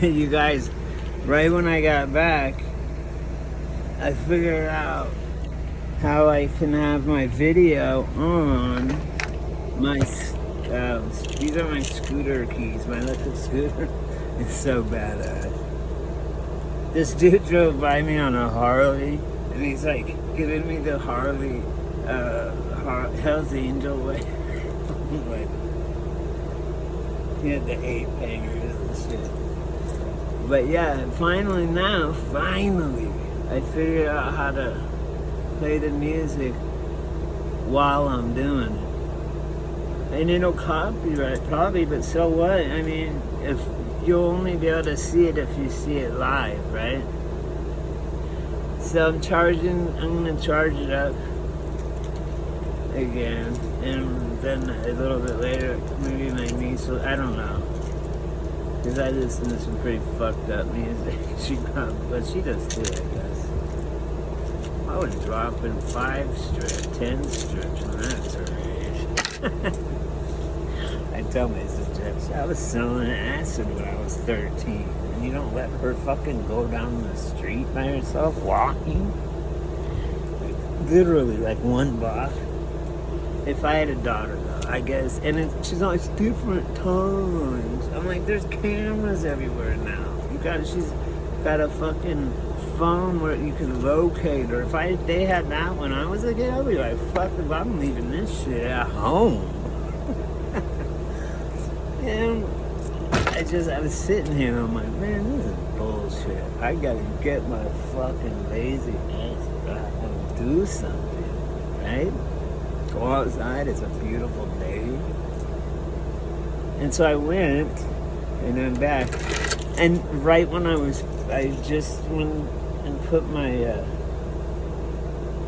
You guys, right when I got back, I figured out how I can have my video on my, these are my scooter keys, my electric scooter. It's so badass. This dude drove by me on a Harley, and he's like giving me the Harley, Hell's Angel way. Like, he had the 8 bangers and shit. But yeah, finally, I figured out how to play the music while I'm doing it. And it'll copyright probably, but so what? I mean, if you'll only be able to see it if you see it live, right? So I'm gonna charge it up again, and then a little bit later, maybe my niece will, I don't know. Because I listen to some pretty fucked up music. But she does too, I guess. I was dropping 5 strips, 10 strips when that's her age. I tell my sister, I was selling acid when I was 13. And you don't let her fucking go down the street by herself walking? Like, literally, like one block. If I had a daughter, though, I guess. And she's always different times. I'm like, there's cameras everywhere now. She's got a fucking phone where you can locate her. If they had that when I was a kid, I'd be like, fuck if I'm leaving this shit at home. And I was sitting here and I'm like, man, this is bullshit. I gotta get my fucking lazy ass back and do something, right? Go outside, it's a beautiful day. And so I went, and I'm back. And right when I just went and put my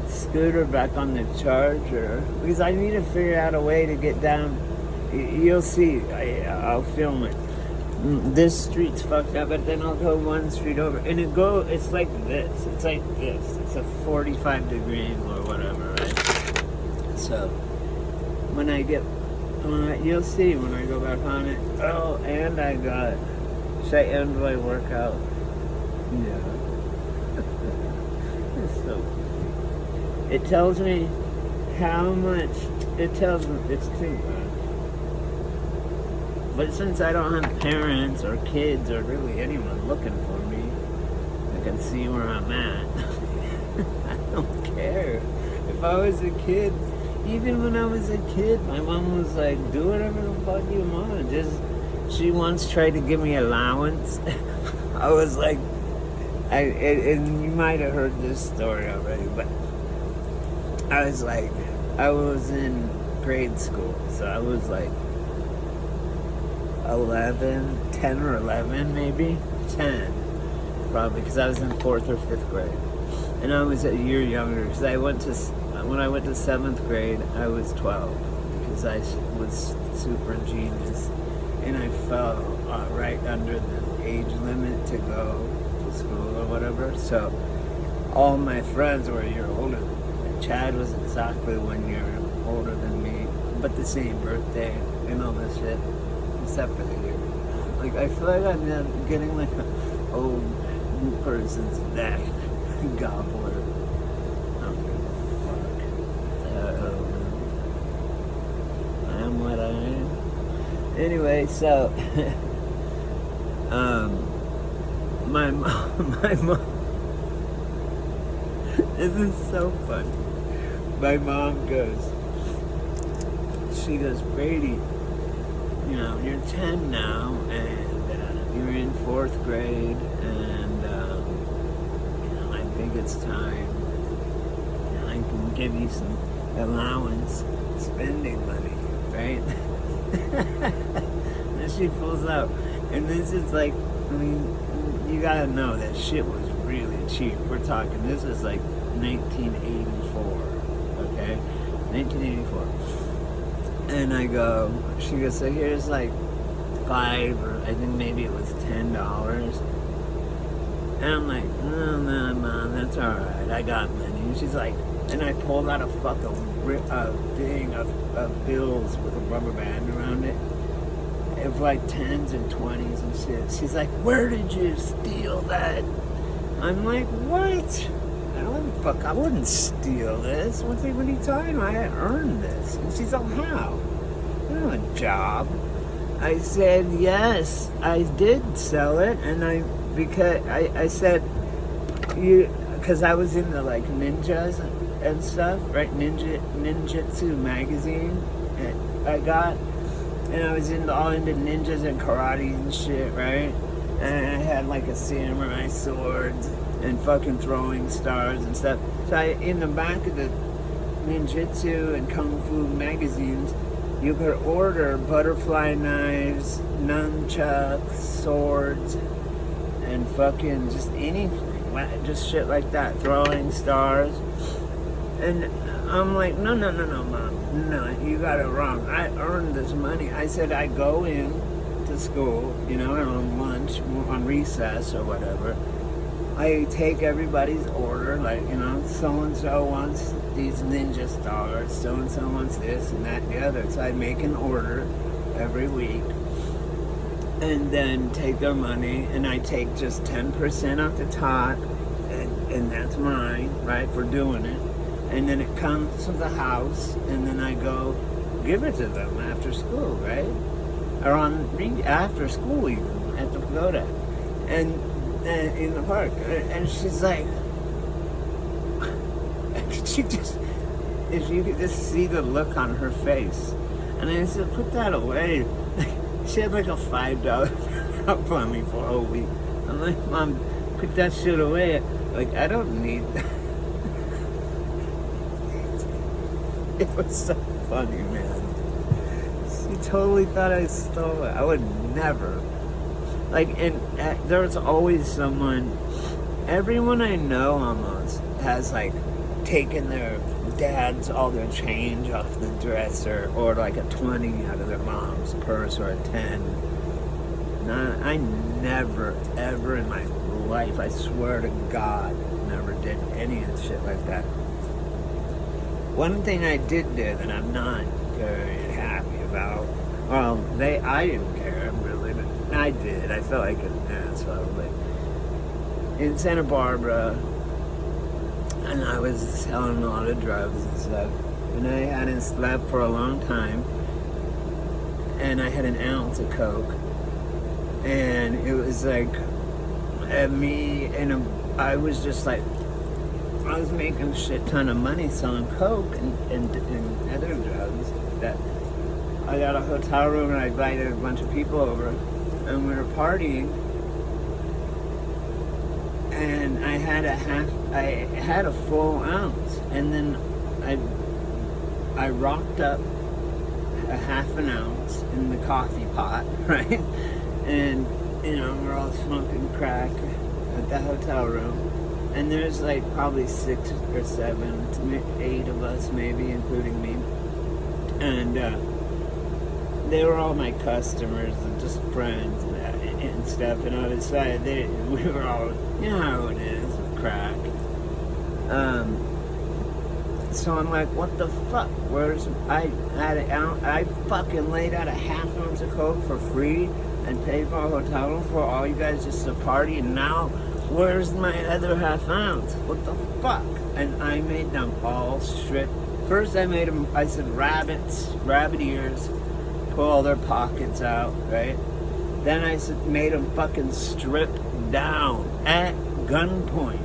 scooter back on the charger, because I need to figure out a way to get down. You'll see, I'll film it. This street's fucked up, but then I'll go one street over, and it's like this. It's like this. It's a 45-degree angle or whatever, right? So, you'll see when I go back on it. Oh, and I got, should I end my workout? Yeah. It's so funny. It tells me how much, it tells me it's too much. But since I don't have parents or kids or really anyone looking for me, I can see where I'm at. I don't care. If I was a kid, even when I was a kid, my mom was like, do whatever the fuck you want. She once tried to give me allowance. I was like, and you might have heard this story already, but I was in grade school, so I was like 10 or 11 maybe, 10 probably, because I was in 4th or 5th grade. And I was a year younger, because when I went to 7th grade, I was 12, because I was super genius, and I fell right under the age limit to go to school or whatever. So all my friends were a year older than me. Chad was exactly 1 year older than me, but the same birthday and all this shit, except for the year. Like, I feel like I'm getting like an old person's neck gobbler. What I am. Anyway, so my mom this is so funny. My mom she goes, Brady, you're 10 now, and you're in 4th grade, and I think it's time. I can give you some allowance, spending money. Right? Then she pulls out, and this is like, I mean, you gotta know that shit was really cheap. We're talking, this is like 1984, okay? 1984. And she goes, so here's like $5, or I think maybe it was $10. And I'm like, no, Mom, that's alright, I got money. And she's like, and I pulled out a fucking thing of bills with a rubber band around it. of like 10s and 20s and shit. She's like, where did you steal that? I'm like, what? I wouldn't steal this. What are you talking about? I earned this. And she's like, how? I don't have a job. I said, yes, I did sell it. And I said, because I was into like ninjas and stuff, right? Ninjutsu magazine I got. And I was all into ninjas and karate and shit, right? And I had like a samurai sword and fucking throwing stars and stuff. So in the back of the ninjutsu and kung fu magazines, you could order butterfly knives, nunchucks, swords, and fucking just anything, just shit like that, throwing stars. And I'm like, no, Mom, no, you got it wrong. I earned this money. I said I go in to school, and on lunch, on recess or whatever, I take everybody's order, like, so-and-so wants these ninja stars, so-and-so wants this and that and the other. So I make an order every week and then take their money, and I take just 10% off the top, and that's mine, right, for doing it. And then it comes to the house, and then I go give it to them after school, right? Or after school even, at the pagoda. And in the park. And she's like, if you could just see the look on her face. And I said, put that away. She had like a $5 up on me for a whole week. I'm like, Mom, put that shit away. Like, I don't need that. It was so funny, man. She totally thought I stole it. I would never. Like, and there's always someone, everyone I know almost has like taken their dad's, all their change off the dresser, or like a 20 out of their mom's purse, or a 10. I never, ever in my life, I swear to God, never did any of the shit like that. One thing I did do that I'm not very happy about, well, I didn't care, really, but I did. I felt like an asshole, but in Santa Barbara, and I was selling a lot of drugs and stuff, and I hadn't slept for a long time, and I had an ounce of coke, and it was like, I was just like, I was making a shit ton of money selling coke and other drugs. That I got a hotel room, and I invited a bunch of people over, and we were partying. And I had a full ounce, and then I rocked up a half an ounce in the coffee pot, right? And we're all smoking crack at the hotel room. And there's like probably 6 or 7, 8 of us maybe, including me. And they were all my customers and just friends and stuff. And I was we were all, you know how it is with crack. So I'm like, what the fuck? I fucking laid out a half ounce of coke for free and paid for a hotel room for all you guys just to party, and now where's my other half ounce? What the fuck? And I made them all strip. First I said rabbit ears, pull all their pockets out, right? Then I made them fucking strip down at gunpoint.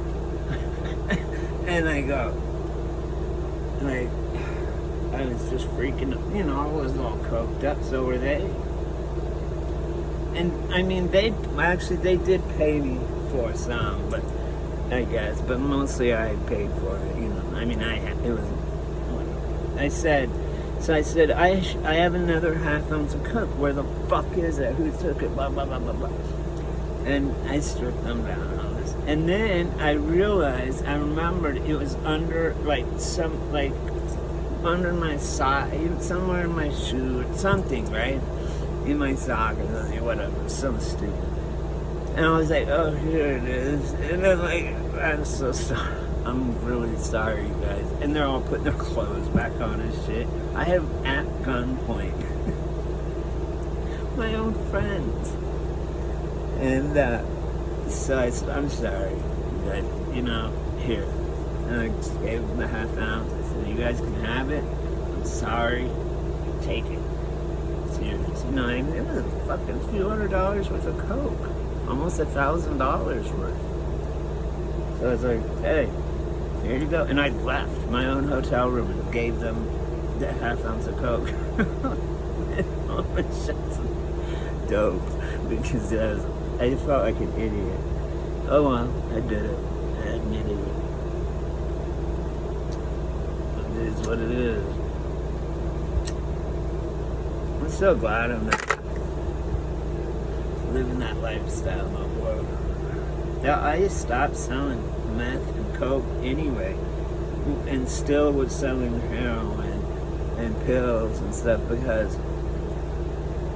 And I go, like, I was just freaking, I was all coked up, so were they. And I mean, they did pay me for some, but I guess, but mostly I paid for it, I mean, I said, I have another half ounce of coke. Where the fuck is it? Who took it? Blah, blah, blah, blah, blah. And I stripped them down and all this. And then I remembered it was under, under my sock, somewhere in my shoe, something, right? In my sock or something, whatever, so stupid. And I was like, oh, here it is. And then I'm so sorry. I'm really sorry, you guys. And they're all putting their clothes back on and shit. I have at gunpoint my own friends. And so I said, I'm sorry, but here. And I just gave him the half ounce. I said, you guys can have it. I'm sorry. Take it. It's yours. It was a fucking few $100 worth of Coke. Almost $1,000 worth. So I was like, hey, here you go. And I left my own hotel room and gave them the half ounce of Coke. That's dope. Because I felt like an idiot. Oh well, I did it. I admitted it. It is what it is. I'm so glad I'm not living that lifestyle no more. Yeah, I just stopped selling meth and Coke anyway, and still was selling heroin and pills and stuff because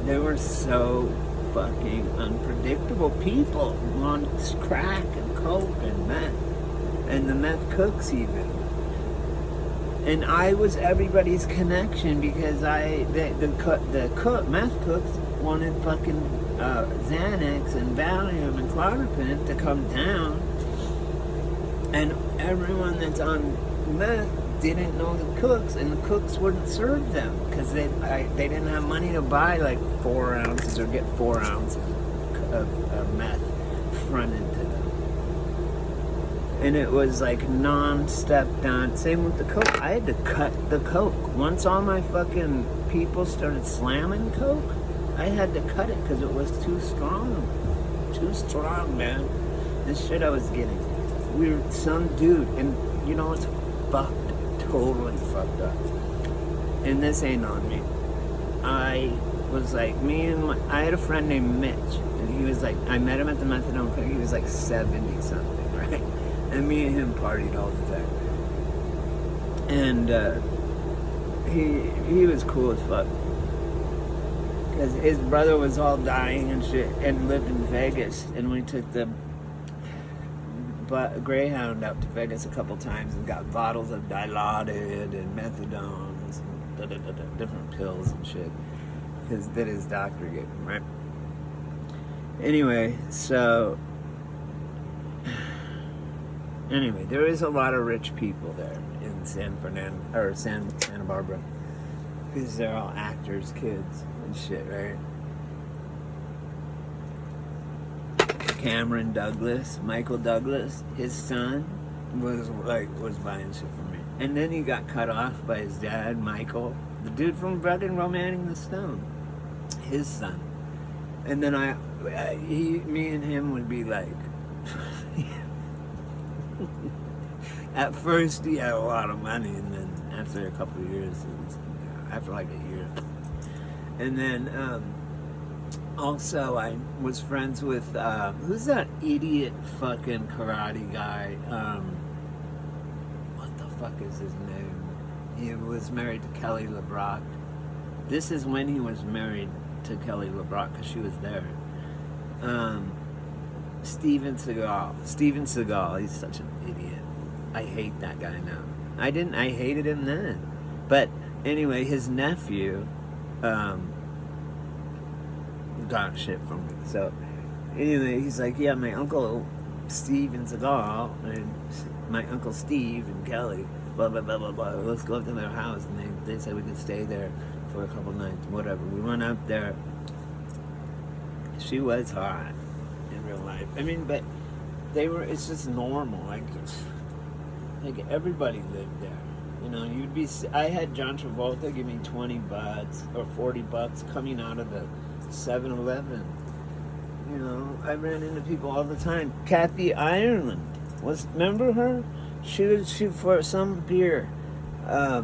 they were so fucking unpredictable. People want crack and Coke and meth, and the meth cooks even. And I was everybody's connection because the meth cooks wanted fucking Xanax and Valium and Clonopin to come down, and everyone that's on meth didn't know the cooks, and the cooks wouldn't serve them because they didn't have money to buy like 4 ounces or get 4 ounces of meth fronted to them. And it was like non-step down. Same with the Coke. I had to cut the Coke. Once all my fucking people started slamming Coke, I had to cut it because it was too strong. Too strong, man. This shit I was getting. We were some dude, and it's fucked. Totally fucked up. And this ain't on me. I was like, I had a friend named Mitch, and he was like, I met him at the methadone clinic. He was like 70 something, right? And me and him partied all the time. And he was cool as fuck. Because his brother was all dying and shit and lived in Vegas. And we took the Greyhound out to Vegas a couple times and got bottles of Dilaudid and methadones and different pills and shit. Because that his doctor gave him, right? Anyway, there is a lot of rich people there in Santa Barbara, because they're all actors' kids and shit, right? Cameron Douglas, Michael Douglas, his son was buying shit from me, and then he got cut off by his dad, Michael, the dude from fucking Romancing the Stone, his son, and then me and him would be like. At first, he had a lot of money, and then after a couple of years, after like a year, and then also I was friends with who's that idiot fucking karate guy? What the fuck is his name? He was married to Kelly LeBrock. This is when he was married to Kelly LeBrock because she was there. Steven Seagal, he's such an idiot. I hate that guy now. I hated him then. But anyway, his nephew got shit from me. So anyway, he's like, yeah, my uncle Steven Seagal and my uncle Steve and Kelly, blah, blah, blah, blah, blah. Let's go up to their house. And they said we could stay there for a couple nights, whatever. We went up there. She was hot. Real life. I mean, but it's just normal. Like everybody lived there. I had John Travolta give me $20 or $40 coming out of the 7-Eleven. I ran into people all the time. Kathy Ireland remember her? She would shoot for some beer. I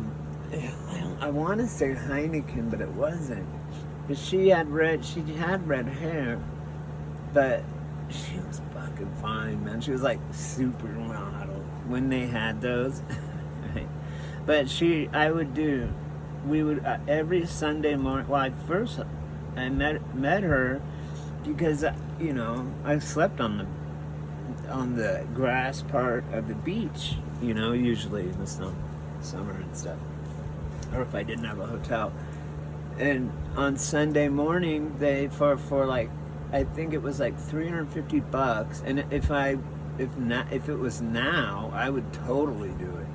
want to say Heineken, but it wasn't. But she had red hair, but she was fucking fine, man. She was like supermodel when they had those. Right? But we would every Sunday morning. Well, I met her because I slept on the grass part of the beach. Usually in the summer and stuff, or if I didn't have a hotel. And on Sunday morning, they for like, I think it was like $350. And if it was now, I would totally do it.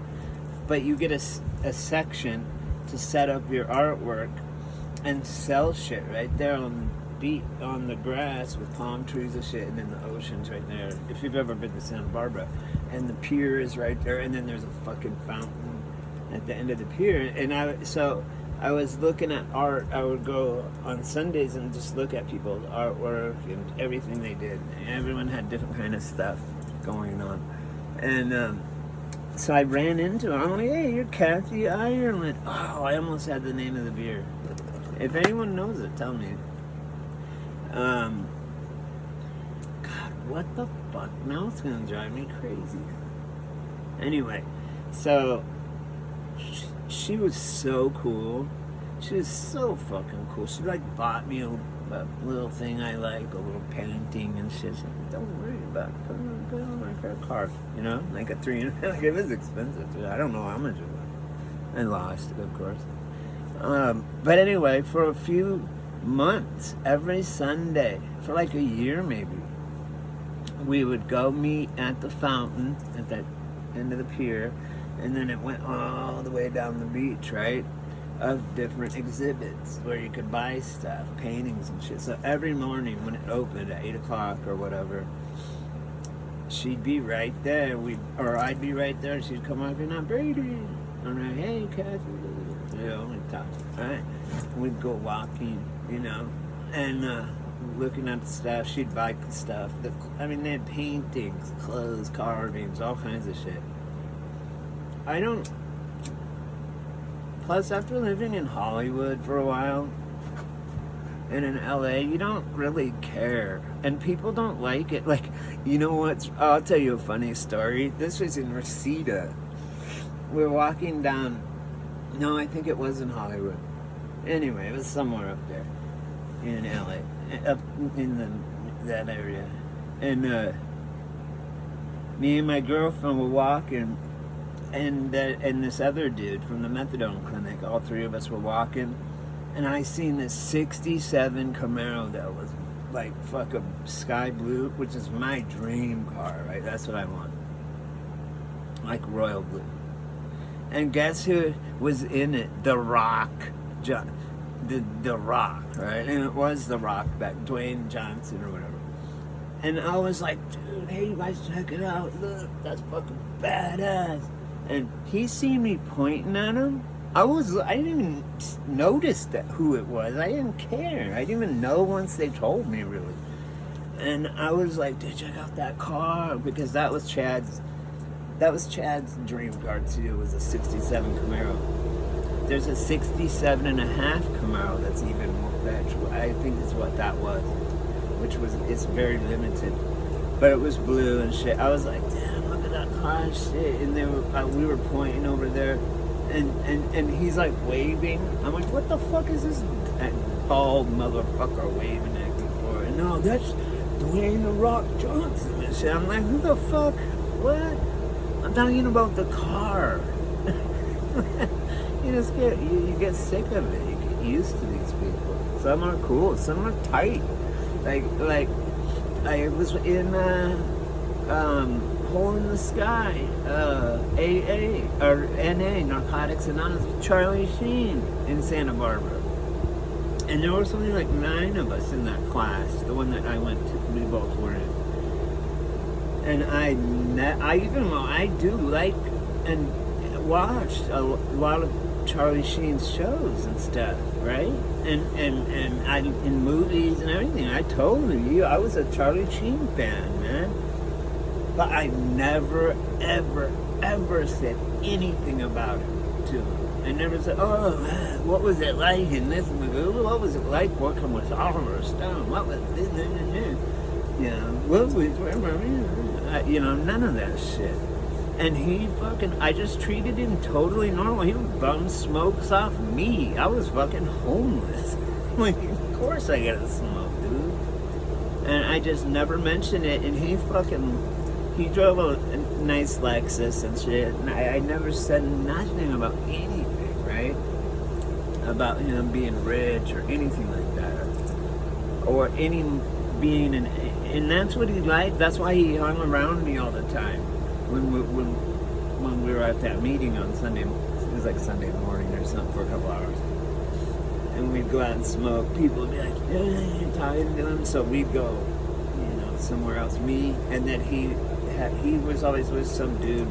But you get a section to set up your artwork and sell shit right there on the grass with palm trees and shit, and then the ocean's right there. If you've ever been to Santa Barbara, and the pier is right there, and then there's a fucking fountain at the end of the pier. And I was looking at art. I would go on Sundays and just look at people's artwork and everything they did. Everyone had different kind of stuff going on, and so I ran into her. I'm like, hey, you're Kathy Ireland. Oh, I almost had the name of the beer. If anyone knows it, tell me. God, what the fuck? Now it's gonna drive me crazy. Anyway, so she was so cool. She was so fucking cool. She like bought me a little thing I like, a little painting and shit. She said, don't worry about it. Put it on my credit card. You know, like a $300. Like, it was expensive. I don't know how much it was. I lost it, of course. But anyway, for a few months, every Sunday, for like a year maybe, we would go meet at the fountain at that end of the pier, and then it went all the way down the beach, right, of different exhibits where you could buy stuff, paintings and shit. So every morning when it opened at 8 o'clock or whatever, she'd be right there, or I'd be right there, and she'd come up and I'm Brady. I'm like, hey, Kathy. You know, we'd talk, right? We'd go walking, you know, and looking at the stuff. She'd buy stuff. I mean, they had paintings, clothes, carvings, all kinds of shit. Plus, after living in Hollywood for a while, and in LA, you don't really care. And people don't like it. Like, you know what? I'll tell you a funny story. This was in Reseda. We were walking down. No, I think it was in Hollywood. Anyway, it was somewhere up there in LA, up in that area. And me and my girlfriend were walking, and this other dude from the methadone clinic, all three of us were walking, and I seen this 67 Camaro that was like fucking sky blue, which is my dream car, right? That's what I want. Like royal blue. And guess who was in it? The Rock. The Rock, right? And it was The Rock back, Dwayne Johnson or whatever. And I was like, dude, hey, you guys check it out. Look, that's fucking badass. And he seen me pointing at him. I didn't even notice who it was. I didn't care. I didn't even know once they told me, really. And I was like, dude, check out that car. Because that was Chad's dream car too, was a 67 Camaro. There's a 67 and a half Camaro that's even more, I think is what that was, it's very limited, but it was blue and shit. I was like, damn, look at that car and shit. And we were pointing over there, and he's like waving. I'm like, what the fuck is this bald motherfucker waving at me for? And no, that's Dwayne The Rock Johnson and shit. I'm like, who the fuck? What? I'm talking about the car. You get sick of it. You get used to these people. Some are cool. Some are tight. Like I was in Hole in the Sky, AA or NA, Narcotics Anonymous, Charlie Sheen in Santa Barbara, and there was only like 9 of us in that class. The one that I went to, we both were in. And I even though I do like and watched a lot of Charlie Sheen's shows and stuff, right? And I in movies and everything. I told you I was a Charlie Sheen fan, man. But I never, ever, ever said anything about it to him. I never said, oh, what was it like in this movie? What was it like working with Oliver Stone? What was this? You know, what was, you know, none of that shit. And he fucking, I just treated him totally normal. He would bum smokes off me. I was fucking homeless. Like, of course I gotta smoke, dude. And I just never mentioned it. And he drove a nice Lexus and shit. And I never said nothing about anything, right? about him being rich or anything like that, or any being an, and that's what he liked. That's why he hung around me all the time when we were at that meeting on Sunday. It was like Sunday morning or something for a couple hours, and we'd go out and smoke. People would be like, "Yeah, talking to him," so we'd go, somewhere else. Me, and then he was always with some dude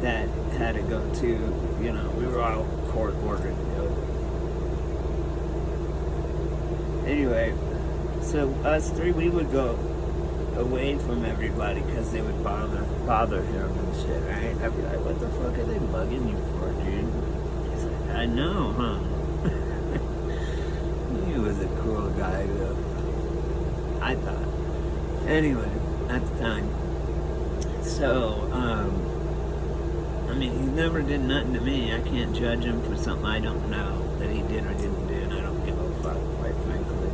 that had to go to. We were all court ordered to go. Anyway, so us three, we would go away from everybody because they would bother him and shit, right? I'd be like, what the fuck are they bugging you for, dude? He's like, I know, huh? He was a cool guy, though. I thought. Anyway, at the time. So, he never did nothing to me. I can't judge him for something I don't know that he did or didn't do, and I don't give a fuck, quite frankly.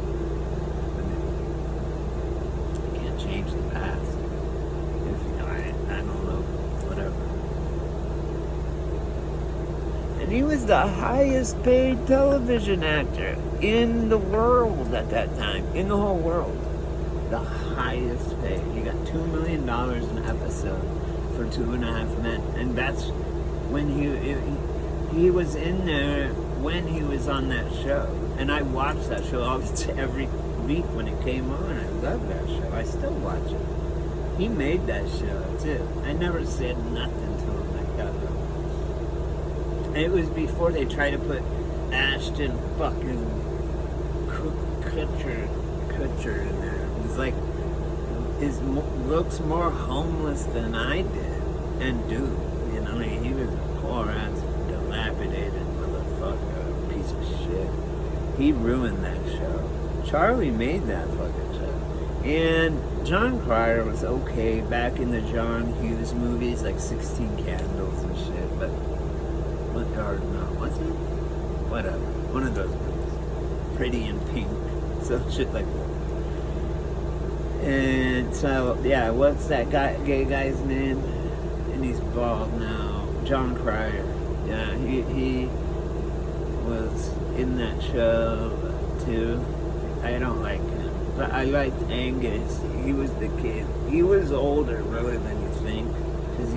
I can't change the past. I don't know, whatever. And he was the highest paid television actor in the world at that time, in the whole world. The highest paid. He got $2 million an episode for 2.5 Men, and that's when he was in there when he was on that show, and I watched that show every week when it came on. I love that show. I still watch it. He made that show too. I never said nothing to him like that though. It was before they tried to put Ashton fucking Kutcher in there. It's like looks more homeless than I did and do. He was a poor ass, dilapidated motherfucker, piece of shit. He ruined that show. Charlie made that fucking show. And John Cryer was okay back in the John Hughes movies, like 16 Candles and shit, but was it? Whatever. One of those movies. Pretty in Pink. So shit like that. And so, yeah, what's that gay guy's name? And he's bald now. John Cryer. Yeah, he was in that show too. I don't like him, but I liked Angus. He was the kid. He was older really than you think, because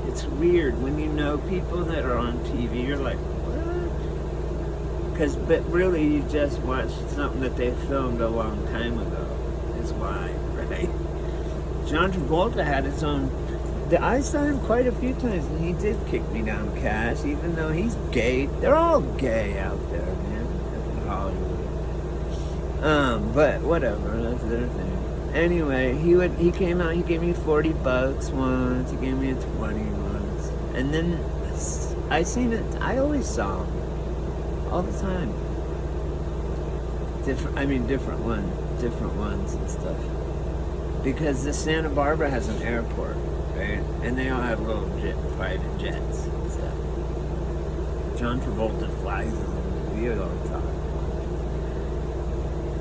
it's weird when you know people that are on TV. You're like, what? But really you just watched something that they filmed a long time ago. Is why, right? John Travolta had his own. I saw him quite a few times, and he did kick me down cash, even though he's gay. They're all gay out there, man, in Hollywood. But whatever, that's their thing. Anyway, he came out. He gave me $40 once. He gave me a 20 once, and then I seen it. I always saw him all the time. Different ones and stuff. Because the Santa Barbara has an airport. Right? And they all have little private jets and stuff. John Travolta flies in the video all the time.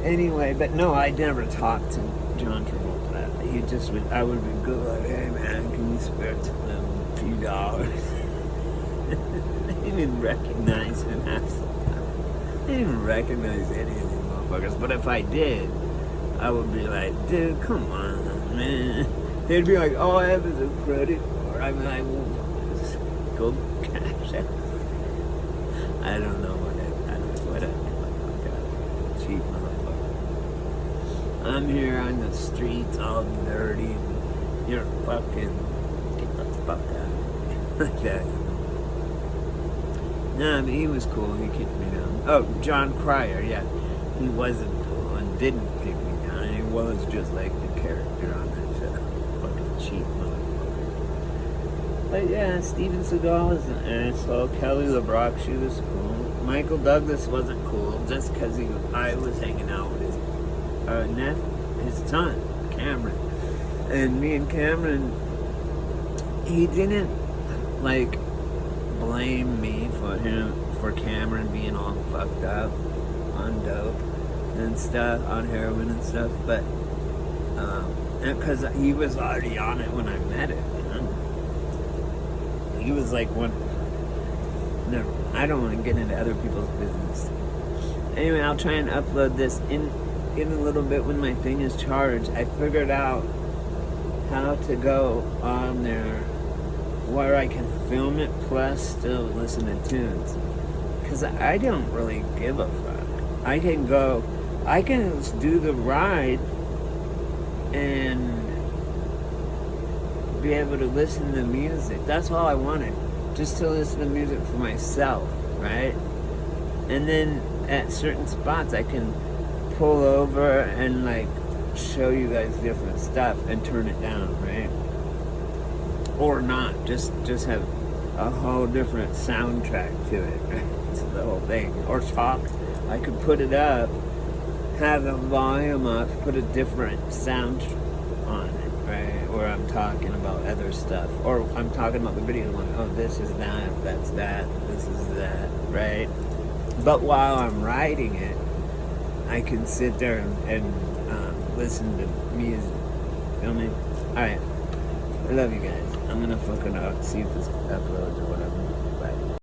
Anyway, but no, I never talked to John Travolta. I would be good, like, hey man, can you spare them a few dollars? They didn't recognize him half the time. They didn't recognize any of these motherfuckers. But if I did, I would be like, dude, come on, man. They'd be like, all I have is a credit card. I will just go cash out. I don't know what I cheap motherfucker. I'm here on the streets all dirty. You're fucking, get the fuck out. Like that. Nah, he was cool. He kicked me down. Oh, John Cryer, yeah. He wasn't cool and didn't kick me down. He was just like the character on that show. Cheap motherfucker. But yeah, Steven Seagal was an asshole. Kelly LeBrock, she was cool. Michael Douglas wasn't cool just because I was hanging out with his son, Cameron. And me and Cameron, he didn't blame me for Cameron being all fucked up on dope and stuff, on heroin and stuff, but because he was already on it when I met him. He was like No, I don't want to get into other people's business. Anyway, I'll try and upload this in a little bit when my thing is charged. I figured out how to go on there where I can film it plus still listen to tunes. Because I don't really give a fuck. I can do the ride and be able to listen to music. That's all I wanted. Just to listen to music for myself, right? And then at certain spots I can pull over and like show you guys different stuff and turn it down, right? Or not, just have a whole different soundtrack to it, right? It's the whole thing. Or talk, I could put it up, have the volume up, put a different sound on it, right? Or I'm talking about other stuff, or I'm talking about the video one, oh, this is that, that's that, this is that, right? But while I'm writing it, I can sit there and listen to music. Feel me? Alright. I love you guys. I'm gonna fucking see if this uploads or whatever. Bye.